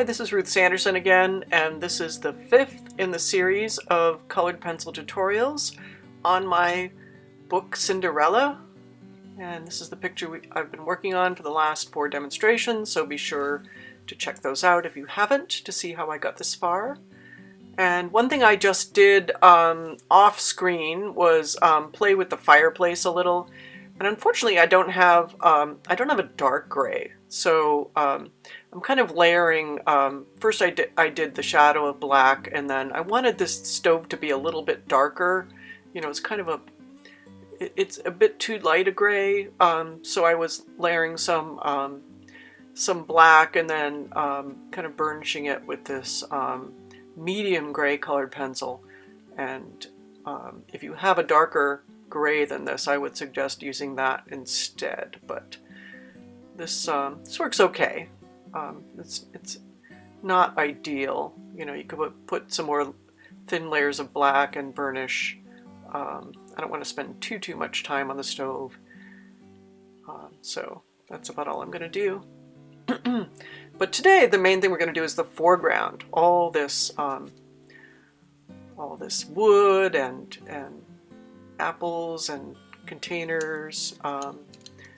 Hi, this is Ruth Sanderson again, and this is the 5th in the series of colored pencil tutorials on my book Cinderella. And this is the picture I've been working on for the last 4 demonstrations, so be sure to check those out if you haven't to see how I got this far. And one thing I just did off screen was play with the fireplace a little. And unfortunately, I don't have a dark gray, so I'm kind of layering. First, I did the shadow of black, and then I wanted this stove to be a little bit darker. You know, it's kind of it's a bit too light a gray, so I was layering some black, and then kind of burnishing it with this medium gray colored pencil. And if you have a darker gray than this, I would suggest using that instead, but this works okay. It's not ideal. You know, you could put some more thin layers of black and burnish. I don't want to spend too much time on the stove, so that's about all I'm going to do. But today the main thing we're going to do is the foreground. All this wood and apples and containers.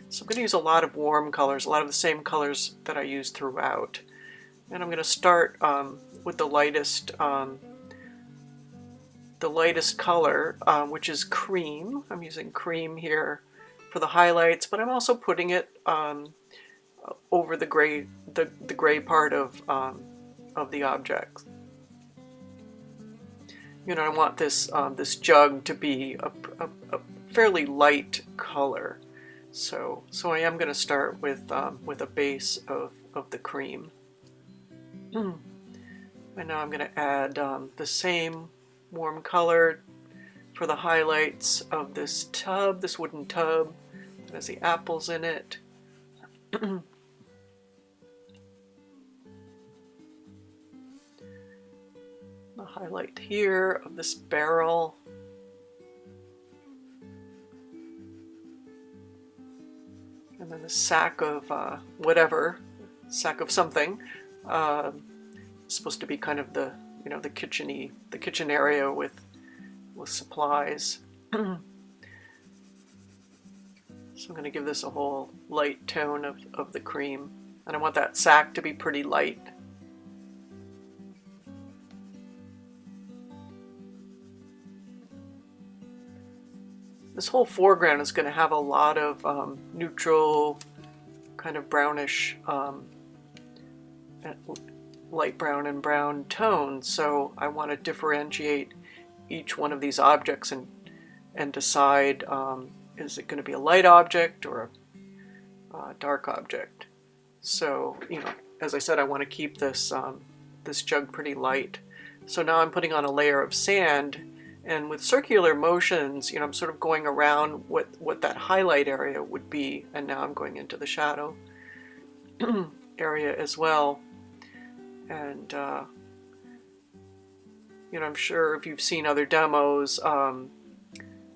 So I'm going to use a lot of warm colors, a lot of the same colors that I use throughout. And I'm going to start with the lightest color, which is cream. I'm using cream here for the highlights, but I'm also putting it over the gray part of the object. You know, I want this this jug to be a fairly light color, so I am going to start with a base of the cream, and now I'm going to add the same warm color for the highlights of this tub, this wooden tub that has the apples in it. The highlight here of this barrel. And then the sack of whatever, sack of something. It's supposed to be kind of the, you know, the kitchen area with supplies. So I'm going to give this a whole light tone of the cream. And I want that sack to be pretty light. This whole foreground is going to have a lot of neutral, kind of brownish, light brown and brown tones. So I want to differentiate each one of these objects and decide, is it going to be a light object or a dark object? So, you know, as I said, I want to keep this this jug pretty light. So now I'm putting on a layer of sand. And with circular motions, you know, I'm sort of going around what that highlight area would be, and now I'm going into the shadow area as well. And you know, I'm sure if you've seen other demos, you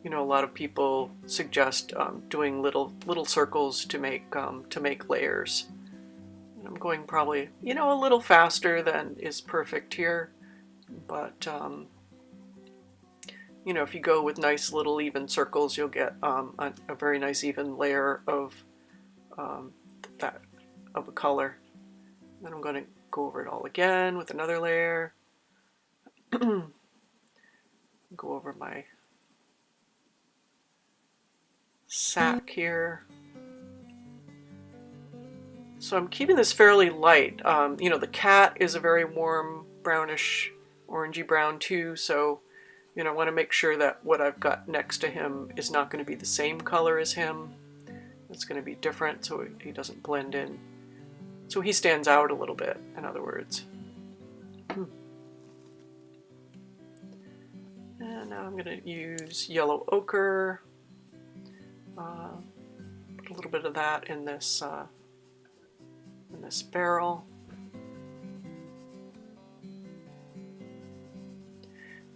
know, a lot of people suggest doing little circles to make layers. And I'm going probably, you know, a little faster than is perfect here, but you know, if you go with nice little even circles, you'll get a very nice even layer of a color. Then I'm going to go over it all again with another layer. Go over my sack here. So I'm keeping this fairly light. You know, the cat is a very warm brownish, orangey brown too, so you know, I want to make sure that what I've got next to him is not going to be the same color as him. It's going to be different so he doesn't blend in. So he stands out a little bit, in other words. And now I'm going to use yellow ochre. Put a little bit of that in this barrel.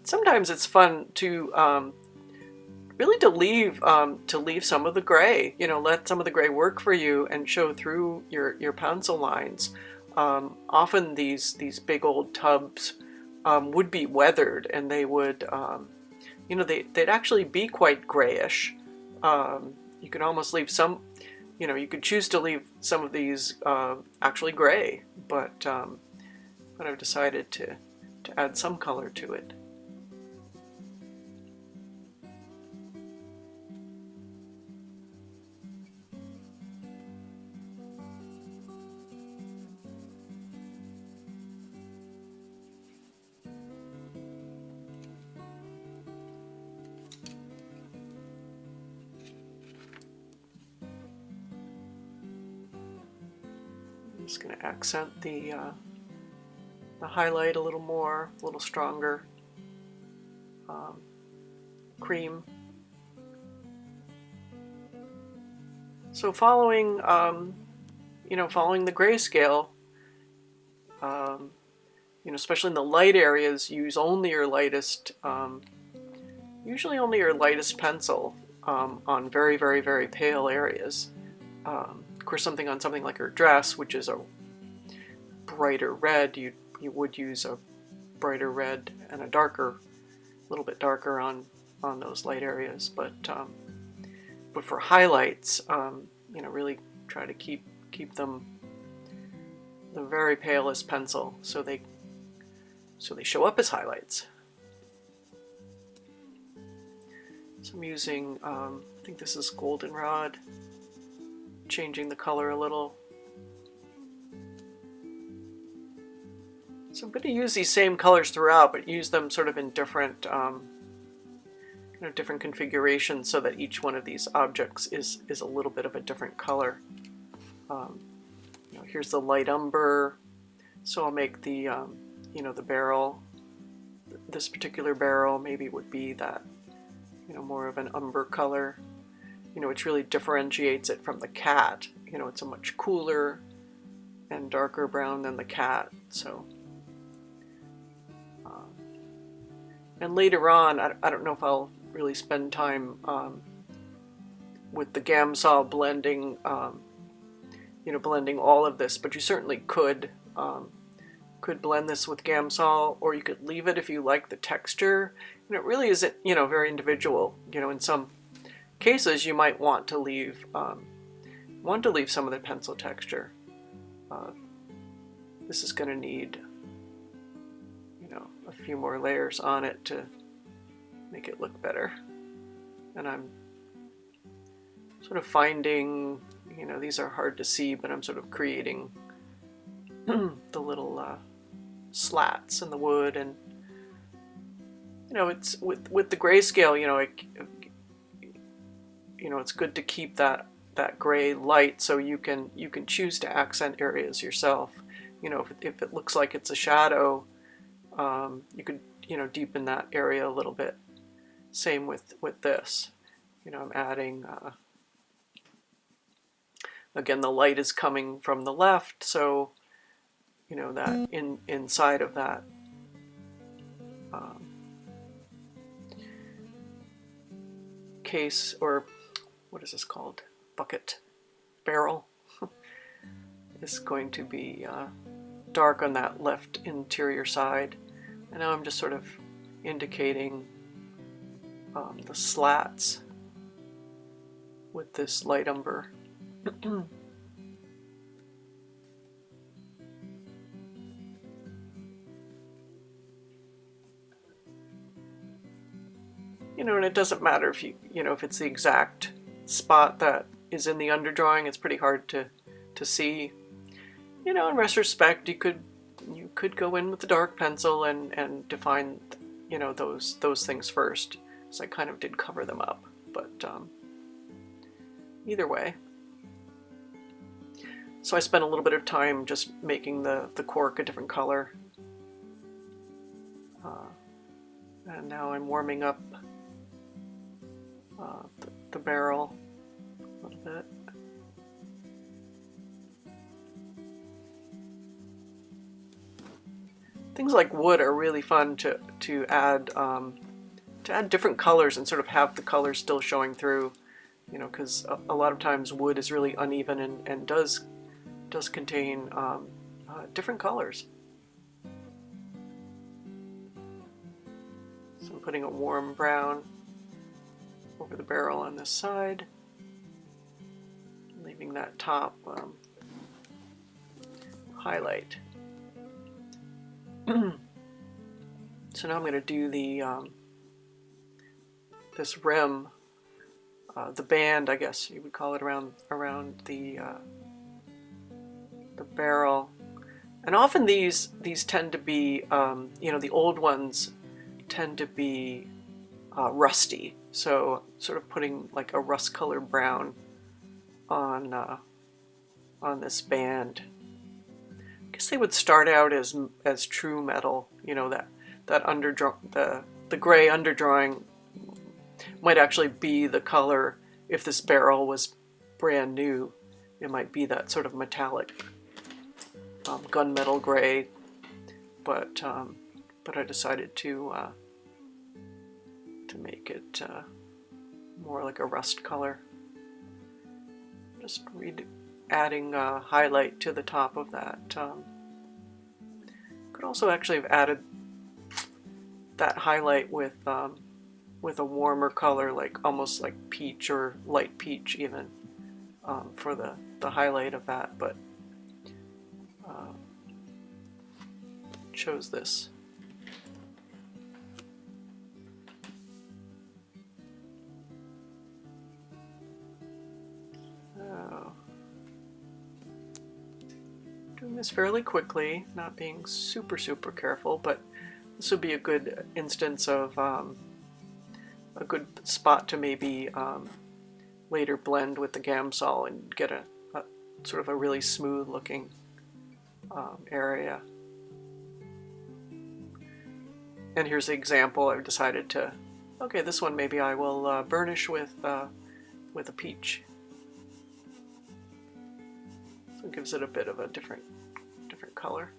Sometimes it's fun to really to leave some of the gray. You know, let some of the gray work for you and show through your pencil lines. often these big old tubs would be weathered, and they would, you know, they'd actually be quite grayish. You could almost leave some, you know, you could choose to leave some of these actually gray, but I've decided to add some color to it. I'm just going to accent the highlight a little more, a little stronger. Cream. So following, you know, following the grayscale, you know, especially in the light areas, use only your lightest, usually only your lightest pencil on very, very, very pale areas. Of course, something like her dress, which is a brighter red, you would use a brighter red and a darker, a little bit darker on those light areas. But for highlights, you know, really try to keep them the very palest pencil, so they show up as highlights. So I'm using, I think this is Goldenrod, changing the color a little. So I'm going to use these same colors throughout, but use them sort of in different, kind of different configurations, so that each one of these objects is a little bit of a different color. You know, here's the light umber, so I'll make the, you know, the barrel. This particular barrel maybe would be that, you know, more of an umber color, you know, which really differentiates it from the cat. You know, it's a much cooler and darker brown than the cat. So. And later on, I don't know if I'll really spend time with the Gamsol blending, you know, blending all of this, but you certainly could blend this with Gamsol, or you could leave it if you like the texture. And it really isn't, you know, very individual. You know, in some cases you might want to leave some of the pencil texture. This is going to need, a few more layers on it to make it look better. And I'm sort of finding, you know, these are hard to see, but I'm sort of creating the little slats in the wood. And you know, it's with the grayscale, you know, it's good to keep that gray light, so you can choose to accent areas yourself. You know, if it looks like it's a shadow, you could, you know, deepen that area a little bit. Same with this. You know, I'm adding, again, the light is coming from the left, so, you know, that inside of that case, or what is this called? Bucket, barrel, is going to be dark on that left interior side. And now I'm just sort of indicating the slats with this light umber. You know, and it doesn't matter if you know, if it's the exact spot that is in the underdrawing. It's pretty hard to see. You know, in retrospect, you could go in with the dark pencil and define, you know, those things first, so I kind of did cover them up. But either way, so I spent a little bit of time just making the cork a different color, and now I'm warming up the barrel a little bit. Things like wood are really fun to add different colors and sort of have the colors still showing through, you know, because a lot of times wood is really uneven and does contain different colors. So I'm putting a warm brown over the barrel on this side, leaving that top highlight. So now I'm going to do the this rim, the band, I guess you would call it, around the barrel. And often these tend to be, you know, the old ones tend to be rusty. So sort of putting like a rust colored brown on this band. I guess they would start out as true metal, you know, that the gray underdrawing might actually be the color. If this barrel was brand new, it might be that sort of metallic gunmetal gray, but I decided to make it more like a rust color. Just adding highlight to the top of that. Could also actually have added that highlight with a warmer color, like almost like peach or light peach even, for the highlight of that, but chose this. Doing this fairly quickly, not being super careful, but this would be a good instance of a good spot to maybe later blend with the Gamsol and get a sort of a really smooth looking area. And here's the example. I've decided to, okay, this one maybe I will burnish with a peach. So it gives it a bit of a different color.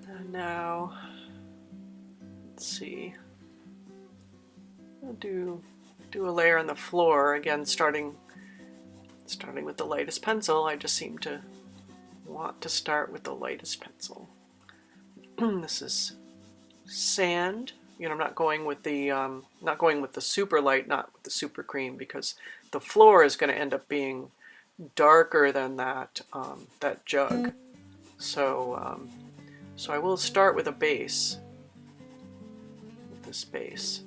And now, let's see. I'll do a layer on the floor again, starting with the lightest pencil. I just seem to want to start with the lightest pencil. This is sand. You know, I'm not going with the super light, not with the super cream, because the floor is going to end up being darker than that that jug. So so I will start with a base, with this base,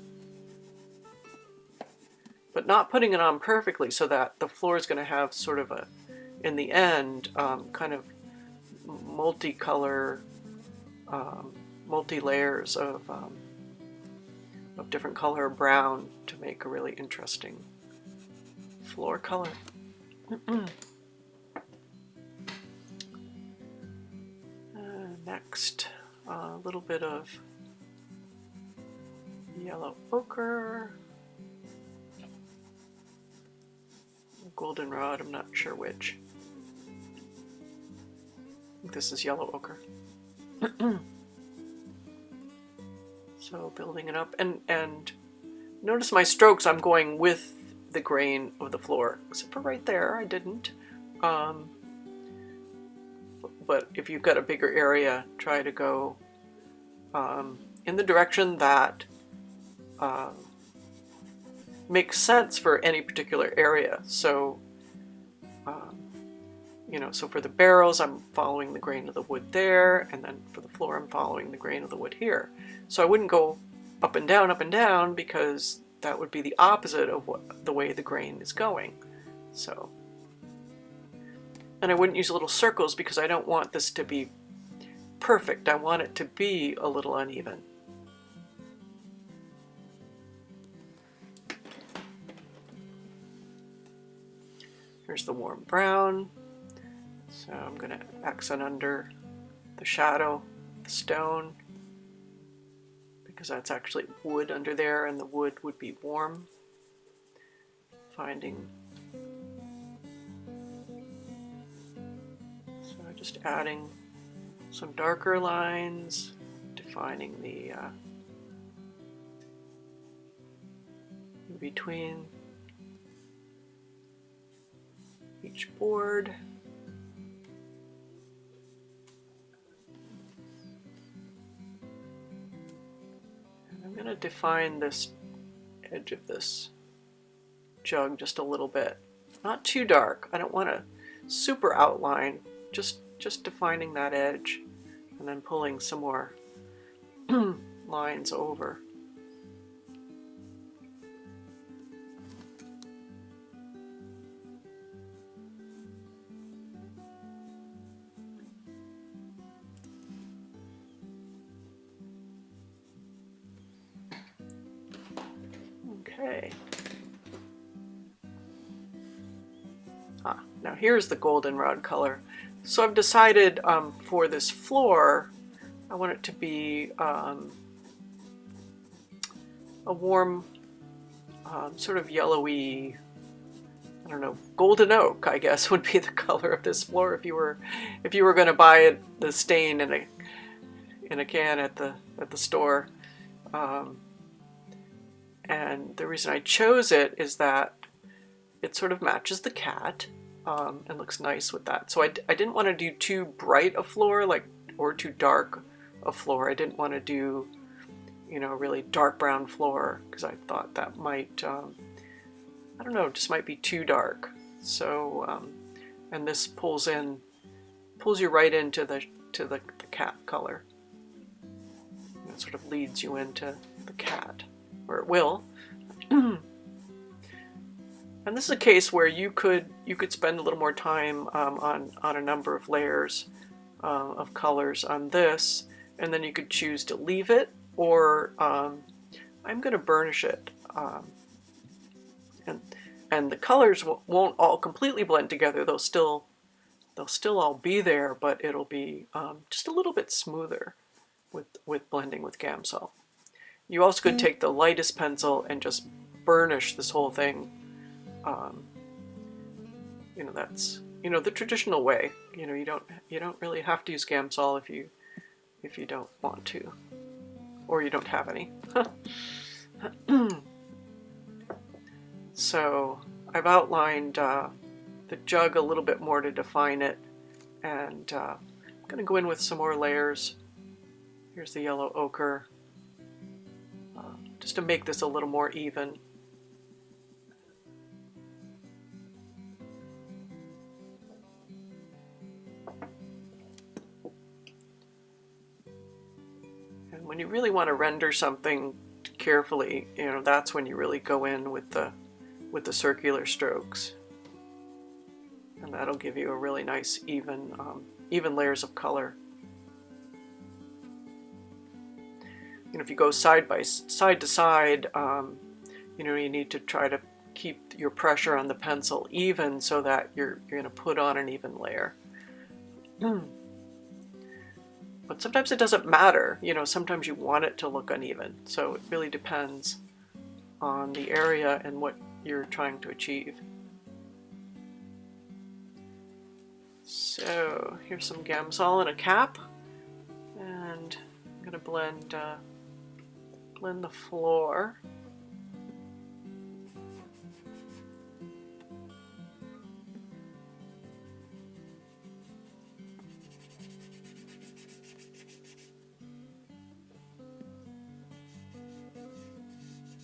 but not putting it on perfectly, so that the floor is going to have sort of a, in the end, kind of multicolor, multi-layers of different color brown to make a really interesting floor color. Next, a little bit of yellow ochre, goldenrod, I'm not sure which. I think this is yellow ochre. So building it up, and notice my strokes, I'm going with the grain of the floor, except for right there I didn't. But if you've got a bigger area, try to go in the direction that makes sense for any particular area. So you know, so for the barrels, I'm following the grain of the wood there, and then for the floor, I'm following the grain of the wood here. So I wouldn't go up and down, because that would be the opposite of the way the grain is going. So, and I wouldn't use little circles because I don't want this to be perfect. I want it to be a little uneven. Here's the warm brown. So I'm going to accent under the shadow, the stone, because that's actually wood under there, and the wood would be warm. Finding, so just adding some darker lines, defining the in between each board. And I'm going to define this edge of this jug just a little bit. Not too dark. I don't want to super outline, just defining that edge and then pulling some more lines over. Okay. Now here's the goldenrod color. So I've decided for this floor, I want it to be a warm, sort of yellowy, I don't know, golden oak, I guess, would be the color of this floor if you were going to buy it, the stain in a can at the store. And the reason I chose it is that it sort of matches the cat and looks nice with that. So I didn't want to do too bright a floor, or too dark a floor. I didn't want to do, you know, a really dark brown floor because I thought that might, I don't know, just might be too dark. So, and this pulls you right into the cat color. And it sort of leads you into the cat, or it will. And this is a case where you could spend a little more time on a number of layers of colors on this, and then you could choose to leave it, or I'm going to burnish it, and the colors won't all completely blend together. They'll still all be there, but it'll be just a little bit smoother with blending with Gamsol. You also could take the lightest pencil and just burnish this whole thing. You know, that's, you know, the traditional way. You know, you don't really have to use Gamsol if you don't want to, or you don't have any. So I've outlined the jug a little bit more to define it, and I'm going to go in with some more layers. Here's the yellow ochre, just to make this a little more even. And when you really want to render something carefully, you know, that's when you really go in with the circular strokes, and that'll give you a really nice even layers of color. You know, if you go side to side, you know, you need to try to keep your pressure on the pencil even so that you're going to put on an even layer. But sometimes it doesn't matter. You know, sometimes you want it to look uneven. So it really depends on the area and what you're trying to achieve. So here's some Gamsol in a cap, and I'm going to blend the floor.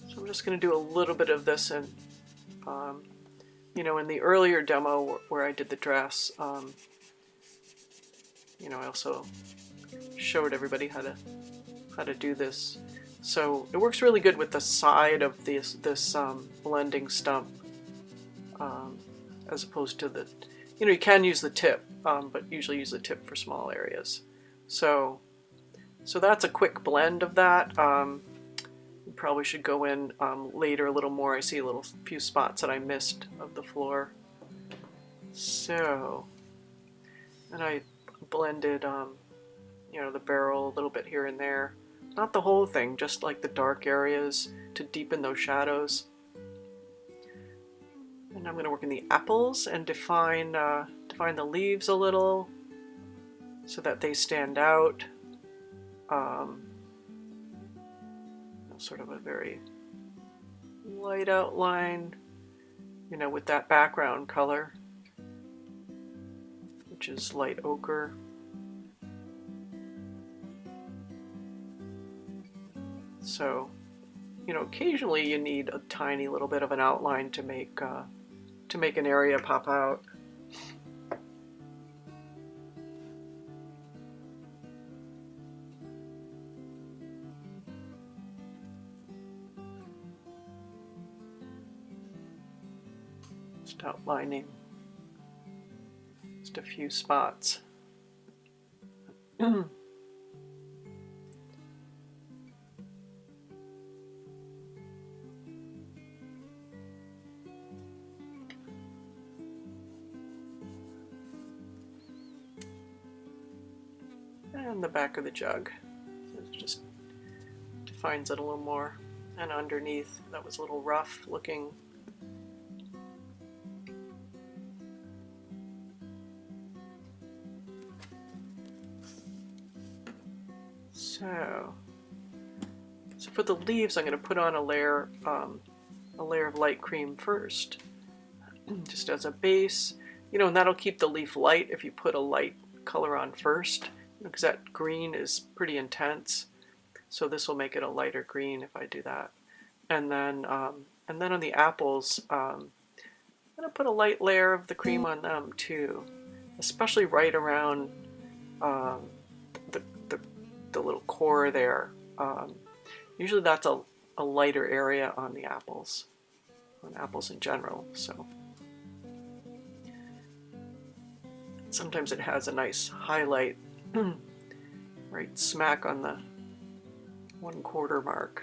So I'm just going to do a little bit of this in, you know, in the earlier demo where I did the dress, you know, I also showed everybody how to do this. So it works really good with the side of this blending stump, as opposed to the, you know, you can use the tip, but usually use the tip for small areas. So that's a quick blend of that. You probably should go in later a little more. I see a few spots that I missed of the floor. So, and I blended, you know, the barrel a little bit here and there. Not the whole thing, just like the dark areas to deepen those shadows. And I'm going to work in the apples and define the leaves a little so that they stand out. Sort of a very light outline, you know, with that background color, which is light ochre. So, you know, occasionally you need a tiny little bit of an outline to make an area pop out. Just outlining just a few spots. And the back of the jug. So it just defines it a little more. And underneath, that was a little rough looking. So for the leaves, I'm going to put on a layer of light cream first, just as a base. You know, and that'll keep the leaf light if you put a light color on first, because that green is pretty intense. So this will make it a lighter green if I do that. And then on the apples, I'm going to put a light layer of the cream on them too, especially right around the little core there. Usually that's a lighter area on the apples, on apples in general. So sometimes it has a nice highlight right smack on the 1/4 mark.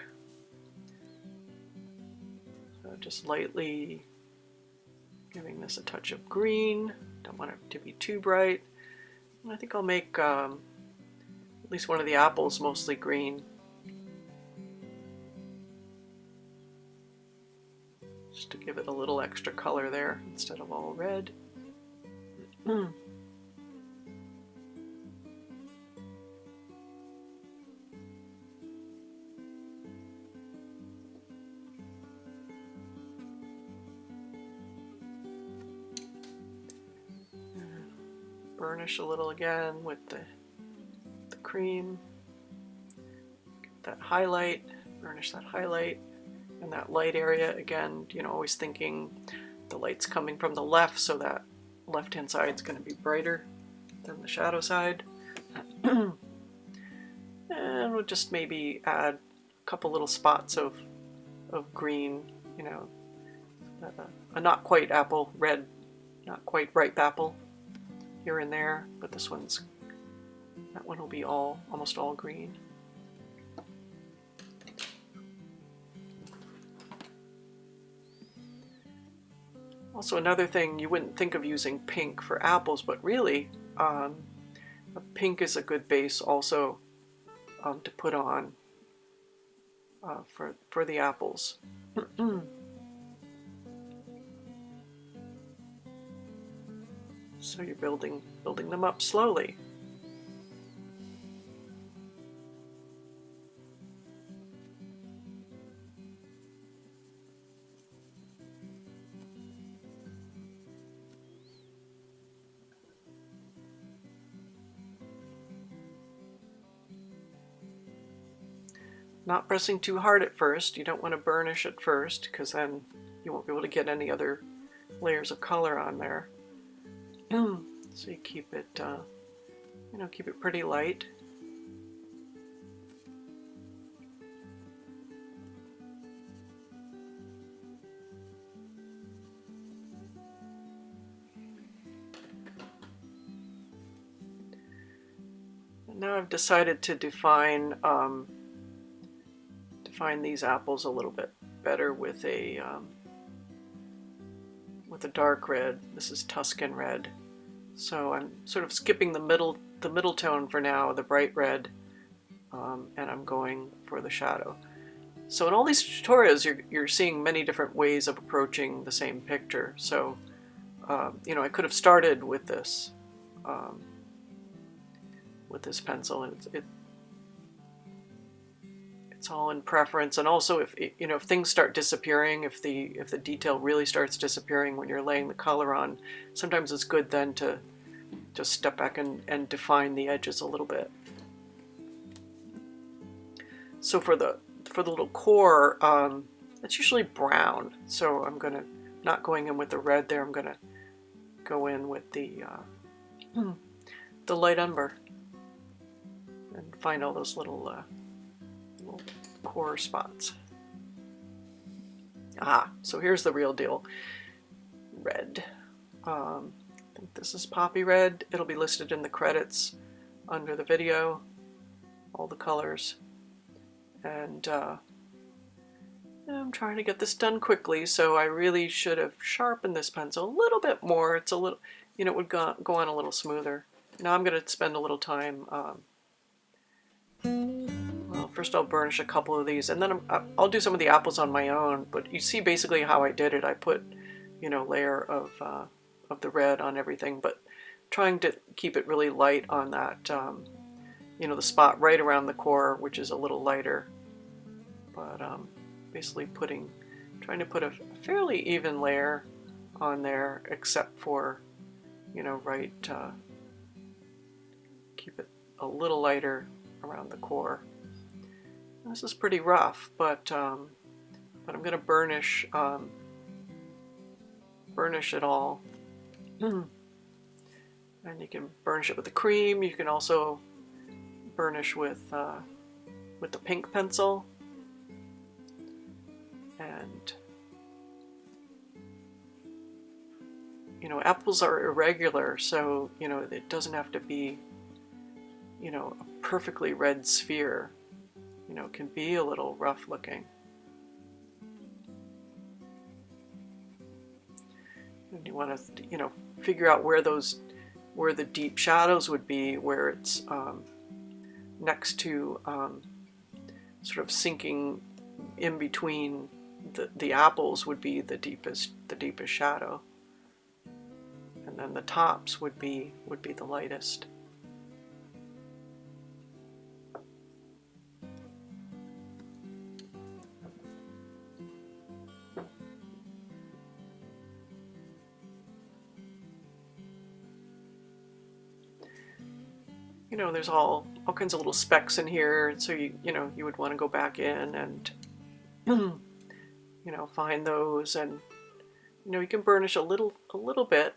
So just lightly giving this a touch of green. Don't want it to be too bright. And I think I'll make at least one of the apples mostly green. Just to give it a little extra color there instead of all red. Burnish a little again with the cream. Get that highlight, burnish that highlight, and that light area again, you know, always thinking the light's coming from the left, so that left hand side is going to be brighter than the shadow side. And we'll just maybe add a couple little spots of green, you know, a not quite apple, red, not quite ripe apple here and there, but that one will be almost all green. Also, another thing, you wouldn't think of using pink for apples, but really pink is a good base also to put on for the apples. So you're building them up slowly. Not pressing too hard at first. You don't want to burnish at first, because then you won't be able to get any other layers of color on there. So you keep it, you know, keep it pretty light. And now I've decided to define these apples a little bit better with a dark red. This is Tuscan red. So I'm sort of skipping the middle tone for now, the bright red, and I'm going for the shadow. So in all these tutorials, you're seeing many different ways of approaching the same picture. So you know, I could have started with this pencil, and It's all in preference, and also if you know, if things start disappearing, if the detail really starts disappearing when you're laying the color on, sometimes it's good then to just step back and define the edges a little bit. So for the little core, it's usually brown. So I'm not going in with the red there. I'm gonna go in with the light umber and find all those little core spots. So here's the real deal. Red. I think this is poppy red. It'll be listed in the credits under the video, all the colors. And I'm trying to get this done quickly, so I really should have sharpened this pencil a little bit more. It's a little, you know, it would go on a little smoother. Now I'm going to spend a little time. Well, first I'll burnish a couple of these, and then I'll do some of the apples on my own. But you see basically how I did it. I put, you know, layer of the red on everything, but trying to keep it really light on that, you know, the spot right around the core, which is a little lighter. But basically trying to put a fairly even layer on there, except for, you know, right, keep it a little lighter around the core. This is pretty rough, but I'm going to burnish it all. And you can burnish it with the cream. You can also burnish with the pink pencil. And you know, apples are irregular, so you know, it doesn't have to be, you know, a perfectly red sphere. You know, it can be a little rough looking. And you want to, you know, figure out where the deep shadows would be, where it's next to sort of sinking in between the apples would be the deepest shadow, and then the tops would be the lightest. You know, there's all kinds of little specks in here, so you know, you would want to go back in and you know, find those, and you know, you can burnish a little bit.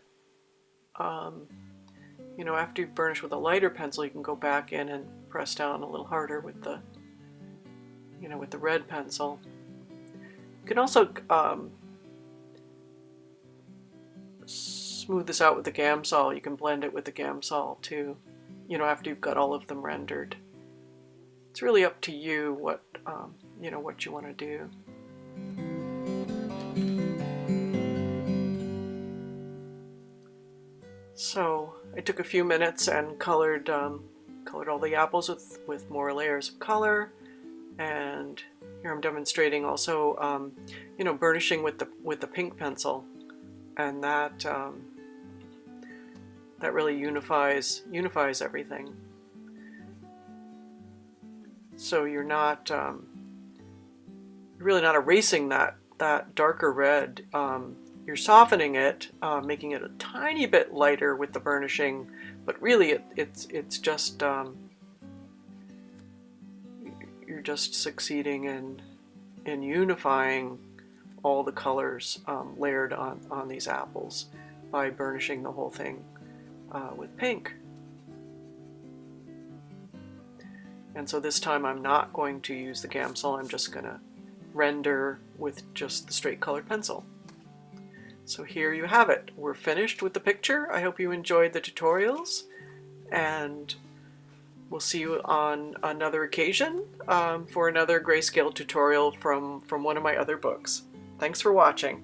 You know, after you've burnished with a lighter pencil, you can go back in and press down a little harder with the, you know, with the red pencil. You can also smooth this out with the Gamsol. You can blend it with the Gamsol too, you know, after you've got all of them rendered. It's really up to you what you know, what you want to do. So I took a few minutes and colored all the apples with more layers of color, and here I'm demonstrating also you know, burnishing with the pink pencil, and that really unifies everything. So you're not really not erasing that darker red. You're softening it, making it a tiny bit lighter with the burnishing, but really it's just you're just succeeding in unifying all the colors layered on these apples by burnishing the whole thing with pink. And so this time I'm not going to use the Gamsol, I'm just going to render with just the straight colored pencil. So here you have it. We're finished with the picture. I hope you enjoyed the tutorials, and we'll see you on another occasion for another grayscale tutorial from one of my other books. Thanks for watching.